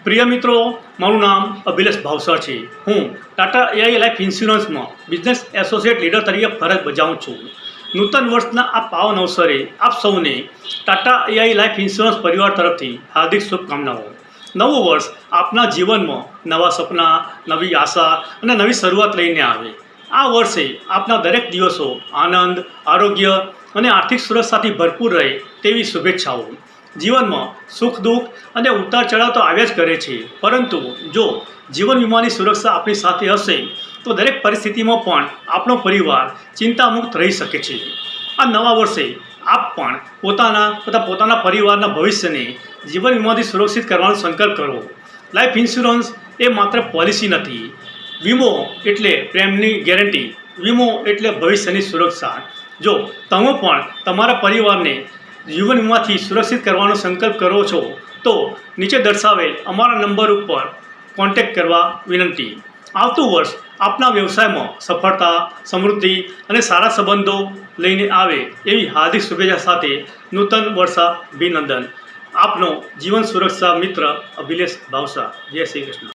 प्रिय मित्रों, मारू नाम अभिलेश भावसार है। हूँ टाटा एआई लाइफ इन्श्योरन्स में बिजनेस एसोसिएट लीडर तरीके फरज बजाऊँ छूँ। नूतन वर्षना आ पावन अवसरे आप सौने टाटा एआई लाइफ इन्श्योरन्स परिवार तरफ हार्दिक शुभकामनाओं। नवुं वर्ष आपना जीवन में नवा सपना, नवी आशा और नवी शुरुआत लईने आवे। आ वर्षे आपना दरेक दिवसों आनंद, आरोग्य और आर्थिक सुरक्षाथी भरपूर रहे तेवी शुभेच्छाओं। जीवन में सुख दुख और उतार चढ़ाव तो आव्या ज करे छे, परंतु जो जीवन वीमानी सुरक्षा अपनी साथे हशे तो दरेक परिस्थिति में पण आपणो परिवार चिंतामुक्त रही सके छे। आ नवा वर्षे आप पण पोताना परिवारना भविष्यने जीवन वीमाथी सुरक्षित करवानो संकल्प करो। लाइफ इन्श्योरन्स ए मात्र पॉलिसी नथी। वीमो एटले प्रेमनी गेरंटी, वीमो एटले भविष्यनी सुरक्षा। जो तमे पण तमारा परिवारने जीवन वीमाथी सुरक्षित करवानो संकल्प करो छो तो नीचे दर्शावेल अमारा नंबर पर कॉन्टेक्ट करवा विनंती। आवतु वर्ष आपना व्यवसाय में सफलता, समृद्धि और सारा संबंधों लईने आवे एवी हार्दिक शुभेच्छा साथे नूतन वर्षाभिनंदन। आपनो जीवन सुरक्षा मित्र अभिलेश भावसा। जय श्री कृष्ण।